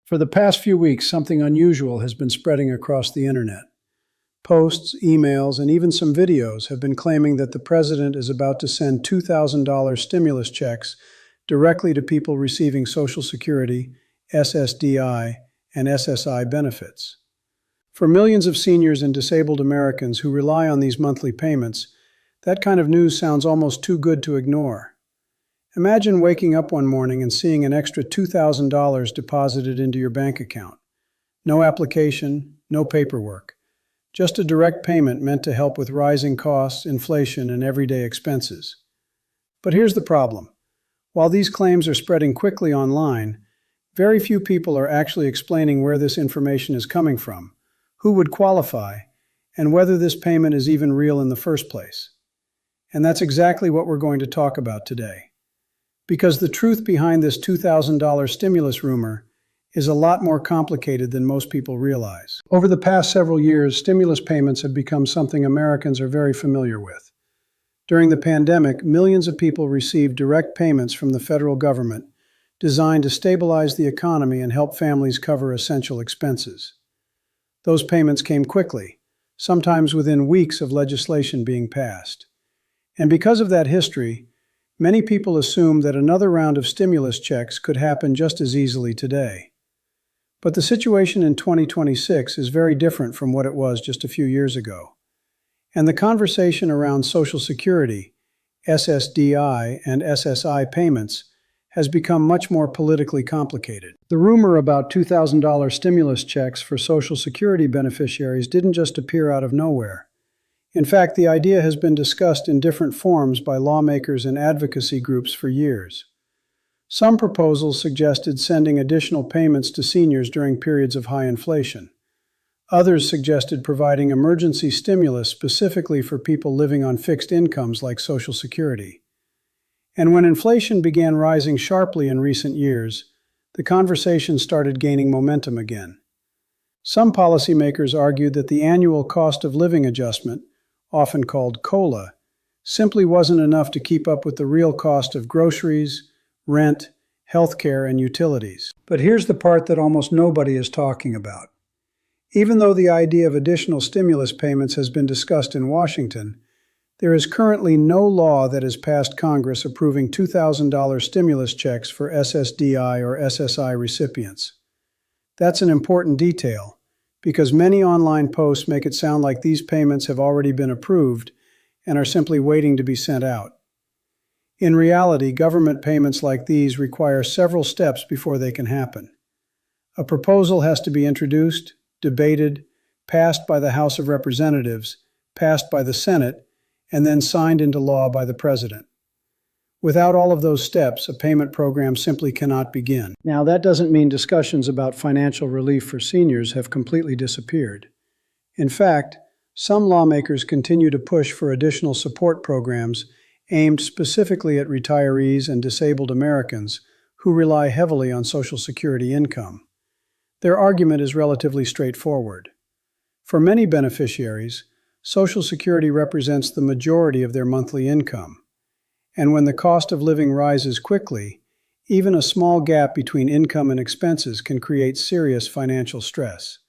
For the past few weeks, something unusual has been spreading across the internet. Posts, emails, and even some videos have been claiming that the president is about to send $2,000 stimulus checks directly to people receiving Social Security, SSDI, and SSI benefits. For millions of seniors and disabled Americans who rely on these monthly payments, that kind of news sounds almost too good to ignore. Imagine waking up one morning and seeing an extra $2,000 deposited into your bank account. No application, no paperwork. Just a direct payment meant to help with rising costs, inflation, and everyday expenses. But here's the problem. While these claims are spreading quickly online, very few people are actually explaining where this information is coming from, who would qualify, and whether this payment is even real in the first place. And that's exactly what we're going to talk about today. Because the truth behind this $2,000 stimulus rumor is a lot more complicated than most people realize. Over the past several years, stimulus payments have become something Americans are very familiar with. During the pandemic, millions of people received direct payments from the federal government designed to stabilize the economy and help families cover essential expenses. Those payments came quickly, sometimes within weeks of legislation being passed. And because of that history, many people assume that another round of stimulus checks could happen just as easily today. But the situation in 2026 is very different from what it was just a few years ago. And the conversation around Social Security, SSDI, and SSI payments has become much more politically complicated. The rumor about $2,000 stimulus checks for Social Security beneficiaries didn't just appear out of nowhere. In fact, the idea has been discussed in different forms by lawmakers and advocacy groups for years. Some proposals suggested sending additional payments to seniors during periods of high inflation. Others suggested providing emergency stimulus specifically for people living on fixed incomes like Social Security. And when inflation began rising sharply in recent years, the conversation started gaining momentum again. Some policymakers argued that the annual cost of living adjustment, often called COLA, simply wasn't enough to keep up with the real cost of groceries, rent, healthcare, and utilities. But here's the part that almost nobody is talking about. Even though the idea of additional stimulus payments has been discussed in Washington, there is currently no law that has passed Congress approving $2,000 stimulus checks for SSDI or SSI recipients. That's an important detail, because many online posts make it sound like these payments have already been approved and are simply waiting to be sent out. In reality, government payments like these require several steps before they can happen. A proposal has to be introduced, debated, passed by the House of Representatives, passed by the Senate, and then signed into law by the President. Without all of those steps, a payment program simply cannot begin. Now, that doesn't mean discussions about financial relief for seniors have completely disappeared. In fact, some lawmakers continue to push for additional support programs aimed specifically at retirees and disabled Americans who rely heavily on Social Security income. Their argument is relatively straightforward. For many beneficiaries, Social Security represents the majority of their monthly income. And when the cost of living rises quickly, even a small gap between income and expenses can create serious financial stress.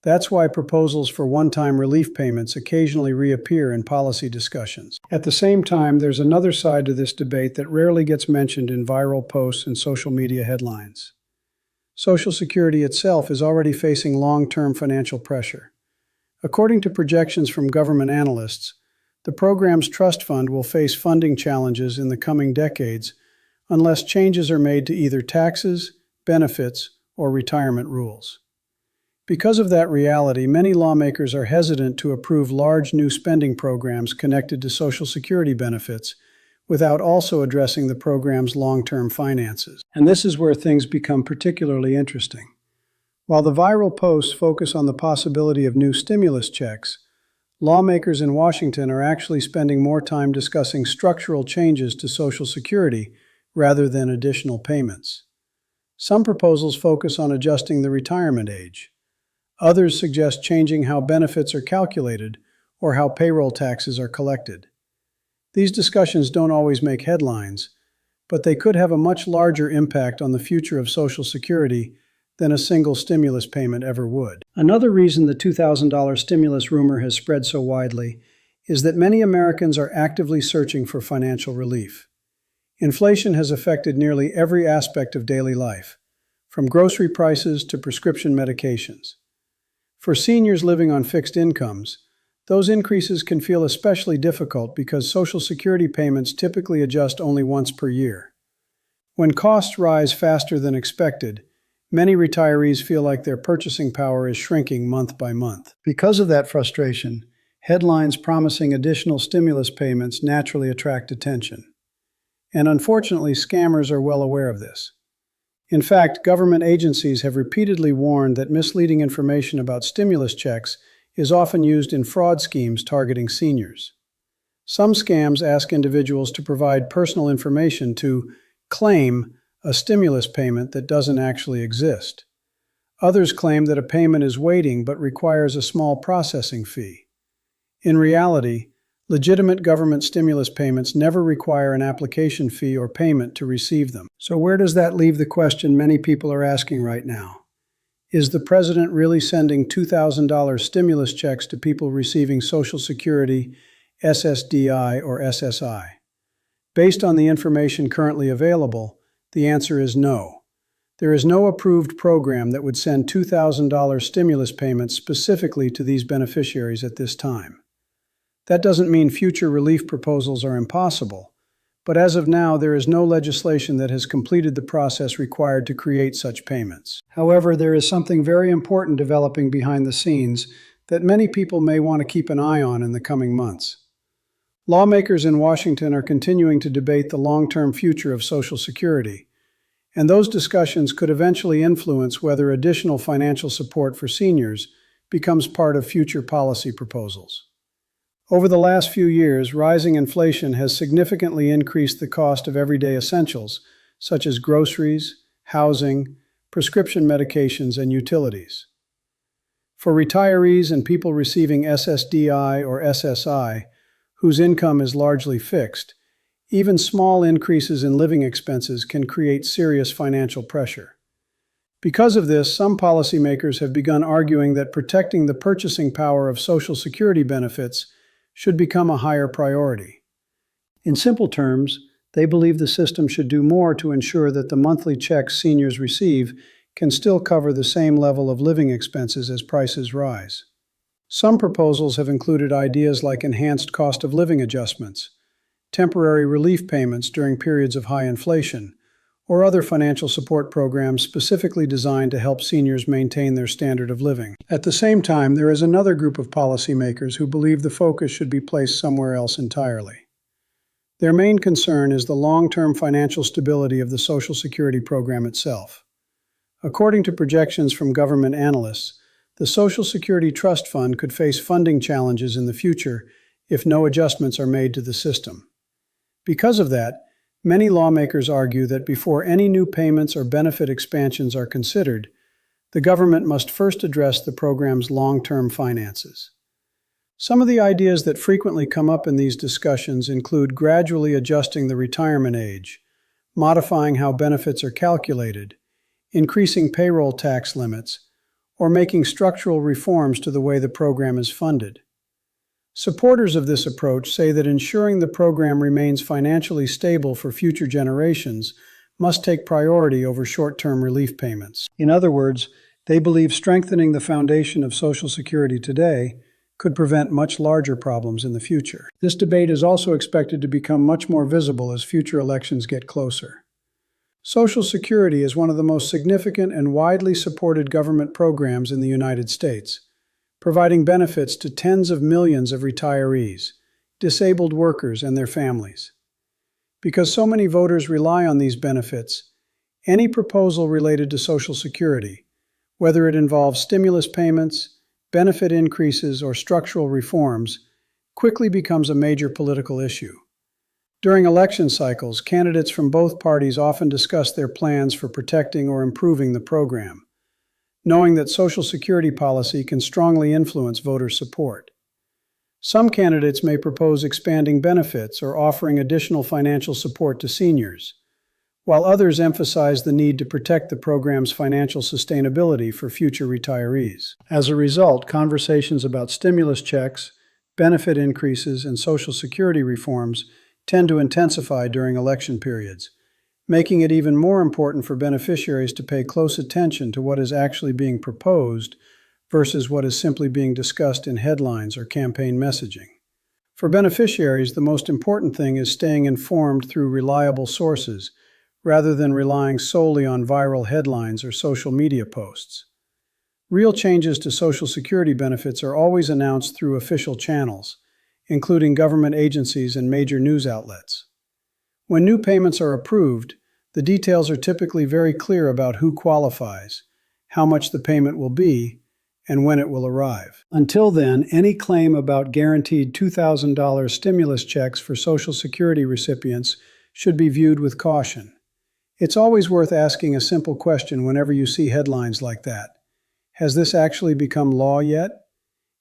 That's why proposals for one-time relief payments occasionally reappear in policy discussions. At the same time, there's another side to this debate that rarely gets mentioned in viral posts and social media headlines. Social Security itself is already facing long-term financial pressure. According to projections from government analysts, the program's trust fund will face funding challenges in the coming decades unless changes are made to either taxes, benefits, or retirement rules. Because of that reality, many lawmakers are hesitant to approve large new spending programs connected to Social Security benefits without also addressing the program's long-term finances. And this is where things become particularly interesting. While the viral posts focus on the possibility of new stimulus checks, lawmakers in Washington are actually spending more time discussing structural changes to Social Security rather than additional payments. Some proposals focus on adjusting the retirement age. Others suggest changing how benefits are calculated or how payroll taxes are collected. These discussions don't always make headlines, but they could have a much larger impact on the future of Social Security than a single stimulus payment ever would. Another reason the $2,000 stimulus rumor has spread so widely is that many Americans are actively searching for financial relief. Inflation has affected nearly every aspect of daily life, from grocery prices to prescription medications. For seniors living on fixed incomes, those increases can feel especially difficult because Social Security payments typically adjust only once per year. When costs rise faster than expected, many retirees feel like their purchasing power is shrinking month by month. Because of that frustration, headlines promising additional stimulus payments naturally attract attention. And unfortunately, scammers are well aware of this. In fact, government agencies have repeatedly warned that misleading information about stimulus checks is often used in fraud schemes targeting seniors. Some scams ask individuals to provide personal information to claim a stimulus payment that doesn't actually exist. Others claim that a payment is waiting but requires a small processing fee. In reality, legitimate government stimulus payments never require an application fee or payment to receive them. So where does that leave the question many people are asking right now? Is the president really sending $2,000 stimulus checks to people receiving Social Security, SSDI, or SSI? Based on the information currently available, the answer is no. There is no approved program that would send $2,000 stimulus payments specifically to these beneficiaries at this time. That doesn't mean future relief proposals are impossible, but as of now, there is no legislation that has completed the process required to create such payments. However, there is something very important developing behind the scenes that many people may want to keep an eye on in the coming months. Lawmakers in Washington are continuing to debate the long-term future of Social Security, and those discussions could eventually influence whether additional financial support for seniors becomes part of future policy proposals. Over the last few years, rising inflation has significantly increased the cost of everyday essentials, such as groceries, housing, prescription medications, and utilities. For retirees and people receiving SSDI or SSI, whose income is largely fixed, even small increases in living expenses can create serious financial pressure. Because of this, some policymakers have begun arguing that protecting the purchasing power of Social Security benefits should become a higher priority. In simple terms, they believe the system should do more to ensure that the monthly checks seniors receive can still cover the same level of living expenses as prices rise. Some proposals have included ideas like enhanced cost of living adjustments, temporary relief payments during periods of high inflation, or other financial support programs specifically designed to help seniors maintain their standard of living. At the same time, there is another group of policymakers who believe the focus should be placed somewhere else entirely. Their main concern is the long-term financial stability of the Social Security program itself. According to projections from government analysts, the Social Security Trust Fund could face funding challenges in the future if no adjustments are made to the system. Because of that, many lawmakers argue that before any new payments or benefit expansions are considered, the government must first address the program's long-term finances. Some of the ideas that frequently come up in these discussions include gradually adjusting the retirement age, modifying how benefits are calculated, increasing payroll tax limits, or making structural reforms to the way the program is funded. Supporters of this approach say that ensuring the program remains financially stable for future generations must take priority over short-term relief payments. In other words, they believe strengthening the foundation of Social Security today could prevent much larger problems in the future. This debate is also expected to become much more visible as future elections get closer. Social Security is one of the most significant and widely supported government programs in the United States, providing benefits to tens of millions of retirees, disabled workers, and their families. Because so many voters rely on these benefits, any proposal related to Social Security, whether it involves stimulus payments, benefit increases, or structural reforms, quickly becomes a major political issue. During election cycles, candidates from both parties often discuss their plans for protecting or improving the program, knowing that Social Security policy can strongly influence voter support. Some candidates may propose expanding benefits or offering additional financial support to seniors, while others emphasize the need to protect the program's financial sustainability for future retirees. As a result, conversations about stimulus checks, benefit increases, and Social Security reforms tend to intensify during election periods, making it even more important for beneficiaries to pay close attention to what is actually being proposed versus what is simply being discussed in headlines or campaign messaging. For beneficiaries, the most important thing is staying informed through reliable sources, rather than relying solely on viral headlines or social media posts. Real changes to Social Security benefits are always announced through official channels, including government agencies and major news outlets. When new payments are approved, the details are typically very clear about who qualifies, how much the payment will be, and when it will arrive. Until then, any claim about guaranteed $2,000 stimulus checks for Social Security recipients should be viewed with caution. It's always worth asking a simple question whenever you see headlines like that. Has this actually become law yet?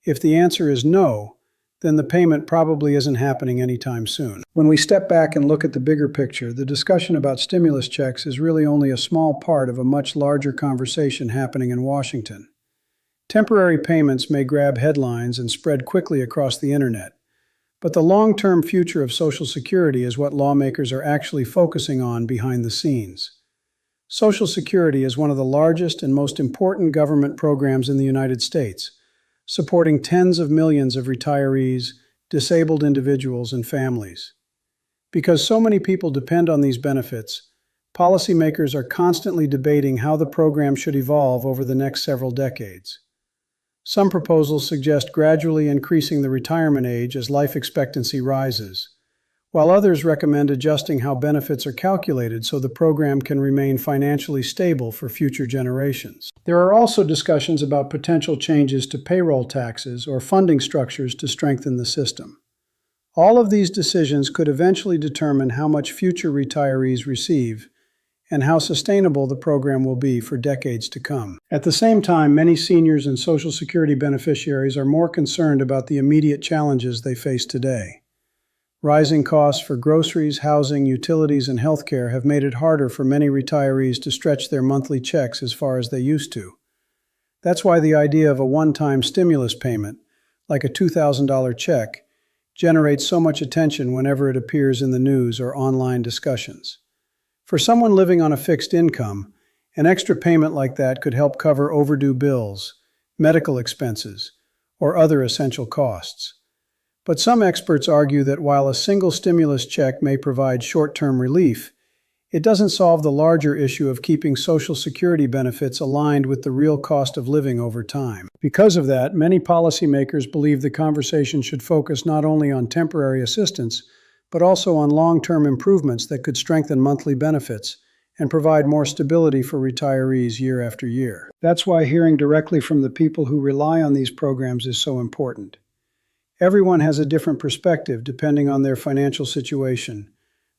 If the answer is no, then the payment probably isn't happening anytime soon. When we step back and look at the bigger picture, the discussion about stimulus checks is really only a small part of a much larger conversation happening in Washington. Temporary payments may grab headlines and spread quickly across the internet, but the long-term future of Social Security is what lawmakers are actually focusing on behind the scenes. Social Security is one of the largest and most important government programs in the United States, supporting tens of millions of retirees, disabled individuals, and families. Because so many people depend on these benefits, policymakers are constantly debating how the program should evolve over the next several decades. Some proposals suggest gradually increasing the retirement age as life expectancy rises, while others recommend adjusting how benefits are calculated so the program can remain financially stable for future generations. There are also discussions about potential changes to payroll taxes or funding structures to strengthen the system. All of these decisions could eventually determine how much future retirees receive and how sustainable the program will be for decades to come. At the same time, many seniors and Social Security beneficiaries are more concerned about the immediate challenges they face today. Rising costs for groceries, housing, utilities, and healthcare have made it harder for many retirees to stretch their monthly checks as far as they used to. That's why the idea of a one-time stimulus payment, like a $2,000 check, generates so much attention whenever it appears in the news or online discussions. For someone living on a fixed income, an extra payment like that could help cover overdue bills, medical expenses, or other essential costs. But some experts argue that while a single stimulus check may provide short-term relief, it doesn't solve the larger issue of keeping Social Security benefits aligned with the real cost of living over time. Because of that, many policymakers believe the conversation should focus not only on temporary assistance, but also on long-term improvements that could strengthen monthly benefits and provide more stability for retirees year after year. That's why hearing directly from the people who rely on these programs is so important. Everyone has a different perspective depending on their financial situation,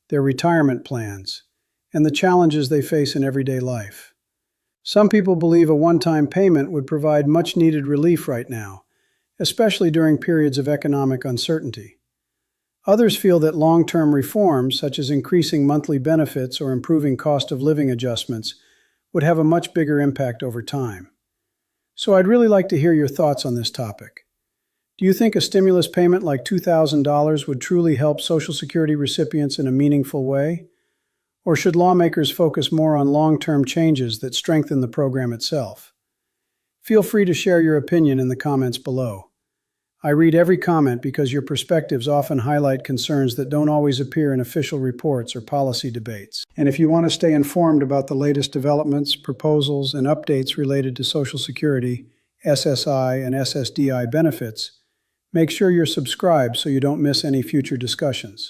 their retirement plans, and the challenges they face in everyday life. Some people believe a one-time payment would provide much-needed relief right now, especially during periods of economic uncertainty. Others feel that long-term reforms, such as increasing monthly benefits or improving cost of living adjustments, would have a much bigger impact over time. So I'd really like to hear your thoughts on this topic. Do you think a stimulus payment like $2,000 would truly help Social Security recipients in a meaningful way? Or should lawmakers focus more on long-term changes that strengthen the program itself? Feel free to share your opinion in the comments below. I read every comment because your perspectives often highlight concerns that don't always appear in official reports or policy debates. And if you want to stay informed about the latest developments, proposals, and updates related to Social Security, SSI, and SSDI benefits, make sure you're subscribed so you don't miss any future discussions.